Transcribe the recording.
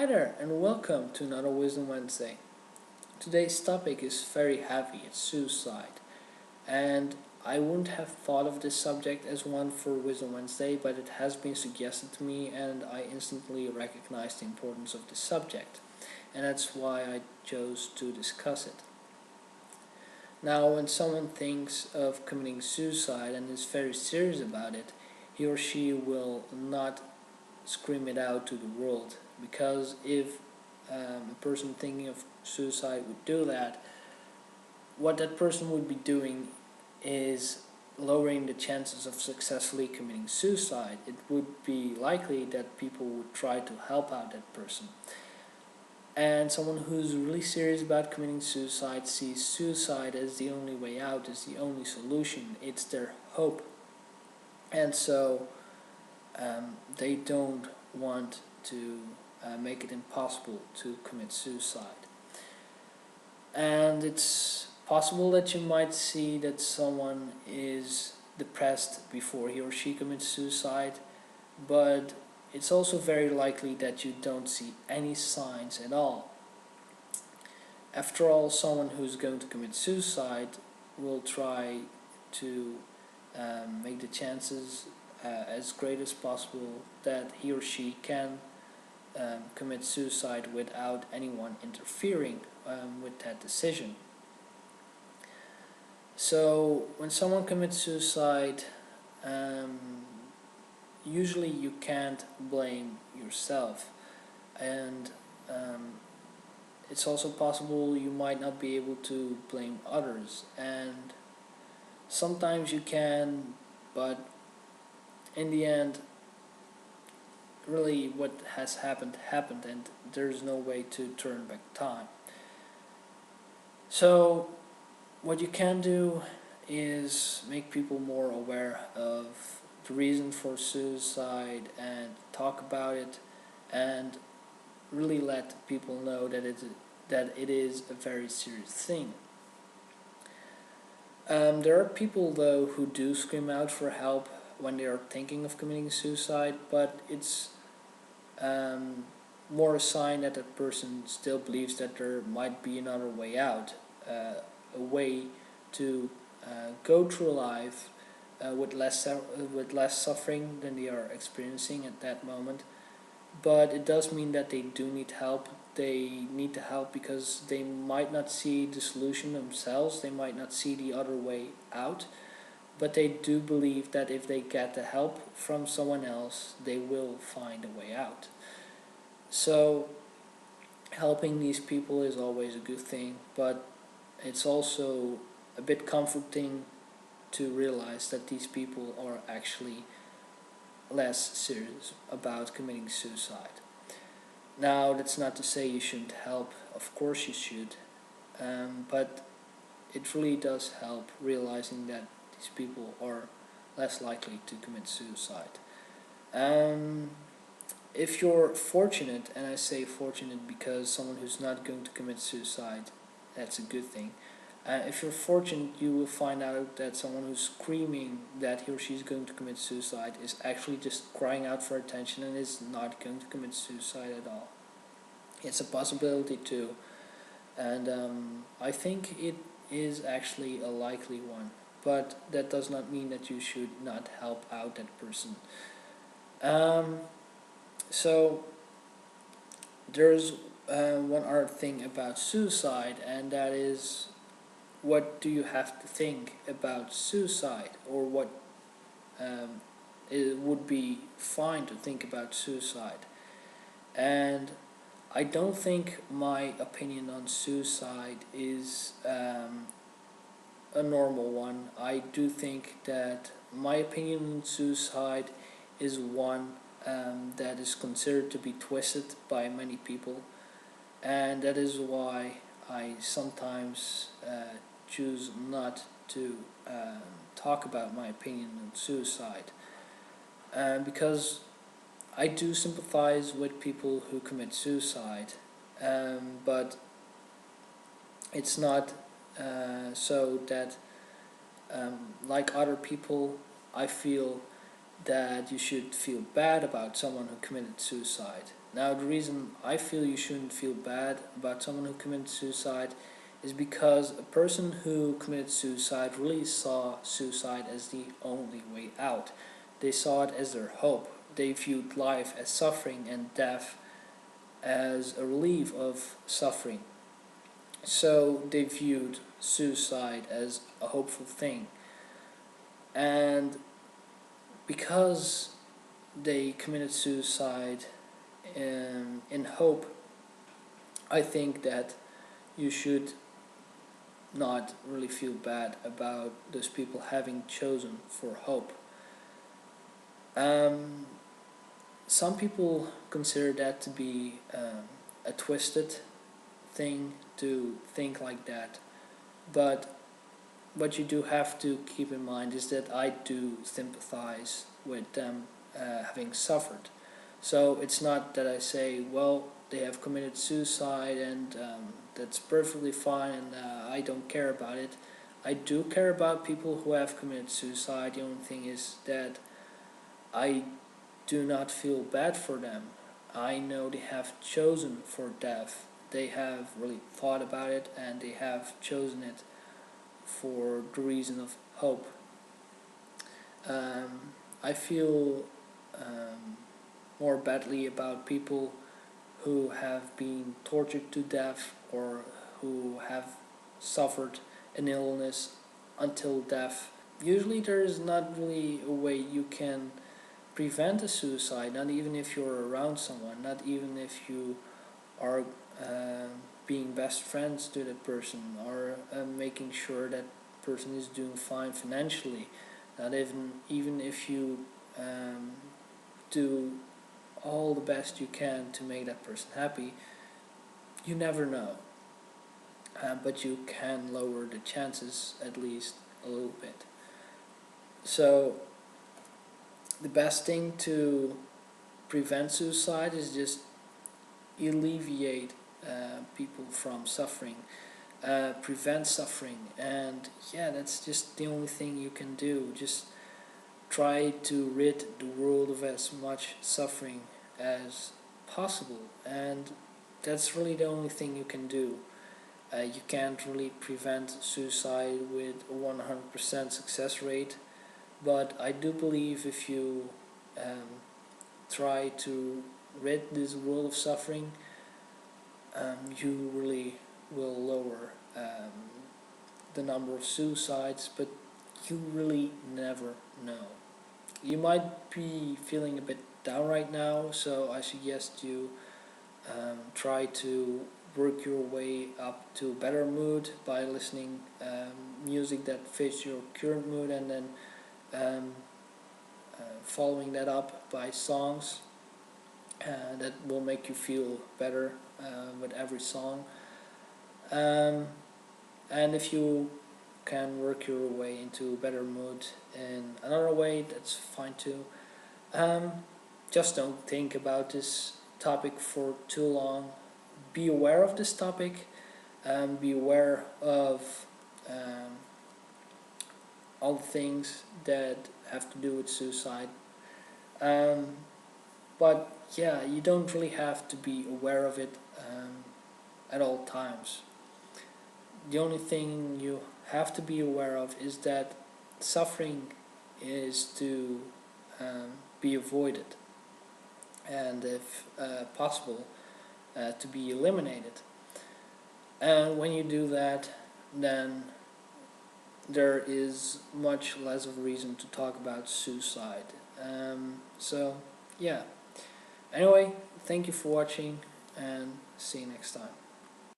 Hi there, and welcome to another Wisdom Wednesday. Today's topic is very heavy, it's suicide. And I wouldn't have thought of this subject as one for Wisdom Wednesday, but it has been suggested to me and I instantly recognized the importance of this subject. And that's why I chose to discuss it. Now, when someone thinks of committing suicide and is very serious about it, he or she will not scream it out to the world, because if a person thinking of suicide would do that, what that person would be doing is lowering the chances of successfully committing suicide. It would be likely that people would try to help out that person. And someone who's really serious about committing suicide sees suicide as the only way out, as the only solution. It's their hope. And so they don't want to make it impossible to commit suicide. And it's possible that you might see that someone is depressed before he or she commits suicide, but it's also very likely that you don't see any signs at all. After all, someone who's going to commit suicide will try to make the chances as great as possible that he or she can commit suicide without anyone interfering with that decision. So when someone commits suicide, usually you can't blame yourself, and it's also possible you might not be able to blame others, and sometimes you can, but in the end, really what has happened happened, and there's no way to turn back time. So what you can do is make people more aware of the reason for suicide and talk about it, and really let people know that it is a very serious thing. There are people though who do scream out for help when they are thinking of committing suicide, but it's more a sign that that person still believes that there might be another way out, a way to go through life with less suffering than they are experiencing at that moment. But it does mean that they do need help. They need the help because they might not see the solution themselves, they might not see the other way out, but they do believe that if they get the help from someone else, they will find a way out. So helping these people is always a good thing, but it's also a bit comforting to realize that these people are actually less serious about committing suicide. Now, that's not to say you shouldn't help, of course you should, but it really does help realizing that these people are less likely to commit suicide. If you're fortunate, and I say fortunate because someone who's not going to commit suicide, that's a good thing. If you're fortunate, you will find out that someone who's screaming that he or she is going to commit suicide is actually just crying out for attention and is not going to commit suicide at all. It's a possibility too, and I think it is actually a likely one, but that does not mean that you should not help out that person. So there's one other thing about suicide, and that is, what do you have to think about suicide, or what it would be fine to think about suicide. And I don't think my opinion on suicide is a normal one. I do think that my opinion on suicide is one that is considered to be twisted by many people, and that is why I sometimes choose not to talk about my opinion on suicide, because I do sympathize with people who commit suicide, but it's not so that like other people, I feel that you should feel bad about someone who committed suicide. Now, the reason I feel you shouldn't feel bad about someone who committed suicide is because a person who committed suicide really saw suicide as the only way out. They saw it as their hope. They viewed life as suffering and death as a relief of suffering. So they viewed suicide as a hopeful thing. And because they committed suicide in hope, I think that you should not really feel bad about those people having chosen for hope. Um, some people consider that to be a twisted thing to think like that, but what you do have to keep in mind is that I do sympathize with them having suffered. So it's not that I say, well, they have committed suicide and that's perfectly fine and I don't care about it. I do care about people who have committed suicide. The only thing is that I do not feel bad for them. I know they have chosen for death. They have really thought about it and they have chosen it for the reason of hope. I feel more badly about people who have been tortured to death or who have suffered an illness until death. Usually there is not really a way you can prevent a suicide, not even if you're around someone, not even if you are being best friends to that person or making sure that person is doing fine financially, not even if you do all the best you can to make that person happy. You never know, but you can lower the chances at least a little bit. So the best thing to prevent suicide is just alleviate people from suffering, prevent suffering, and yeah, that's just the only thing you can do. Just try to rid the world of as much suffering as possible, and that's really the only thing you can do. You can't really prevent suicide with a 100% success rate, but I do believe if you try to rid this world of suffering, you really will lower the number of suicides, but you really never know. You might be feeling a bit down right now, so I suggest you try to work your way up to a better mood by listening music that fits your current mood, and then following that up by songs that will make you feel better with every song. And if you can work your way into a better mood in another way, that's fine too. Just don't think about this topic for too long. Be aware of this topic, be aware of all the things that have to do with suicide. But yeah, you don't really have to be aware of it at all times. The only thing you have to be aware of is that suffering is to be avoided, and if possible to be eliminated. And when you do that, then there is much less of a reason to talk about suicide. So yeah, anyway, thank you for watching and see you next time.